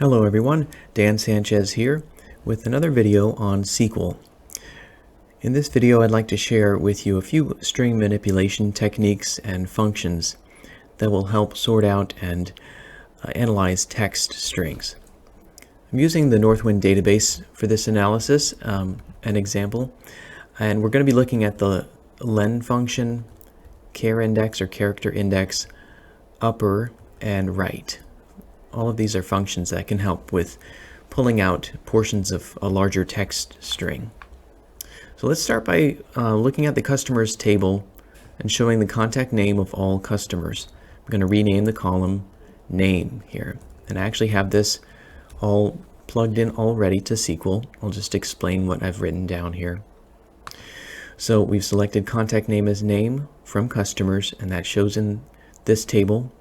Hello everyone, Dan Sanchez here with another video on SQL. In this video I'd like to share with you a few string manipulation techniques and functions that will help sort out and analyze text strings. I'm using the Northwind database for this analysis, an example, and we're going to be looking at the len function, CharIndex or character index, upper, and right. All of these are functions that can help with pulling out portions of a larger text string. So let's start by looking at the customers table and showing the contact name of all customers. I'm going to rename the column name here, and I actually have this all plugged in already to SQL. I'll just explain what I've written down here. So we've selected contact name as name from customers, and that shows in this table.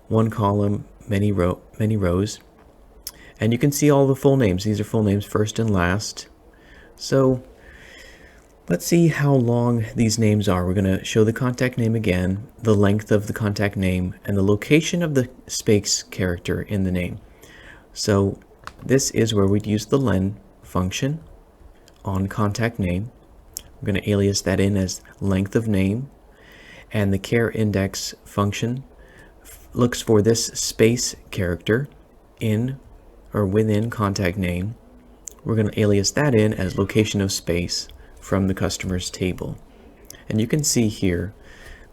One column, many rows, and you can see all the full names. These are full names, first and last. So let's see how long these names are. We're going to show the contact name again, the length of the contact name, and the location of the space character in the name. So this is where we'd use the len function on contact name. We're going to alias that in as length of name, and the CharIndex function looks for this space character in or within contact name. We're going to alias that in as location of space from the customers table. And you can see here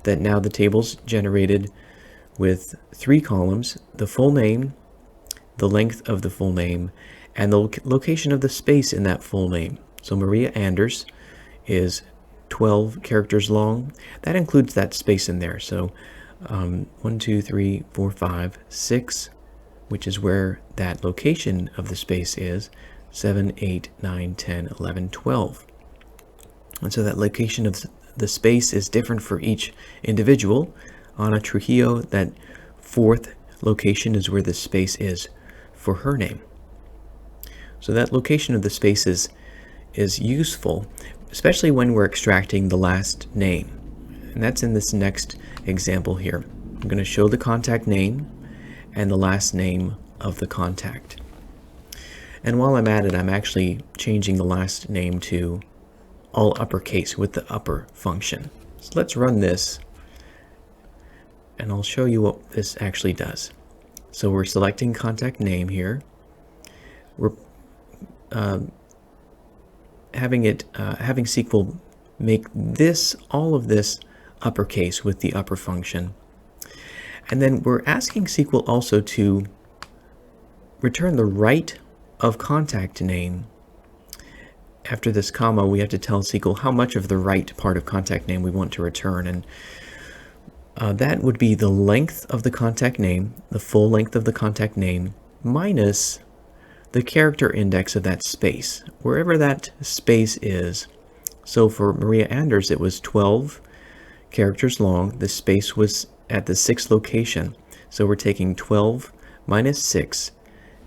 that now the table's generated with 3 columns: the full name, the length of the full name, and the location of the space in that full name. So Maria Anders is 12 characters long. That includes that space in there. So 1, 2, 3, 4, 5, 6, which is where that location of the space is, 7, 8, 9, 10, 11, 12. And so that location of the space is different for each individual. Ana Trujillo, that 4th location is where the space is for her name. So that location of the space is useful, especially when we're extracting the last name. And that's in this next example here. I'm going to show the contact name and the last name of the contact. And while I'm at it, I'm actually changing the last name to all uppercase with the upper function. So let's run this, and I'll show you what this actually does. So we're selecting contact name here. We're having SQL make all of this uppercase with the upper function. And then we're asking SQL also to return the right of contact name. After this comma, we have to tell SQL how much of the right part of contact name we want to return. And that would be the length of the contact name, the full length of the contact name, minus the character index of that space, wherever that space is. So for Maria Anders, it was 12 characters long. The space was at the 6th location. So we're taking 12 minus 6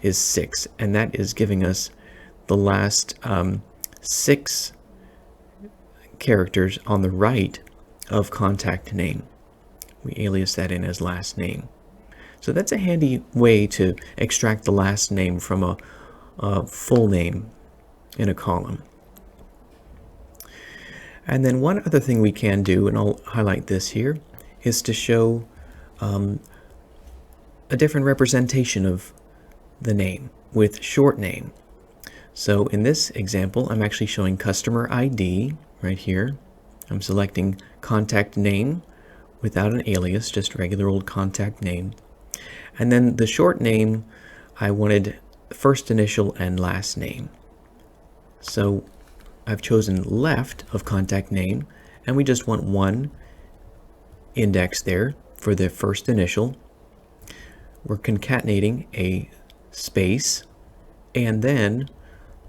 is 6, and that is giving us the last 6 characters on the right of contact name. We alias that in as last name. So that's a handy way to extract the last name from a full name in a column. And then one other thing we can do, and I'll highlight this here, is to show a different representation of the name with short name. So in this example, I'm actually showing customer ID right here. I'm selecting contact name without an alias, just regular old contact name. And then the short name, I wanted first initial and last name. So I've chosen left of contact name, and we just want one index there for the first initial. We're concatenating a space and then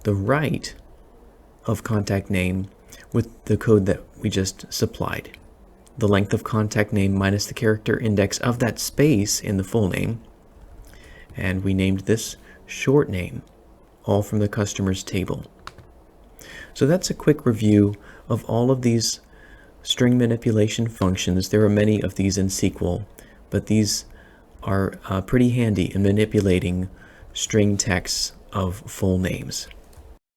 the right of contact name with the code that we just supplied. The length of contact name minus the character index of that space in the full name. And we named this short name, all from the customers table. So that's a quick review of all of these string manipulation functions. There are many of these in SQL, but these are pretty handy in manipulating string texts of full names.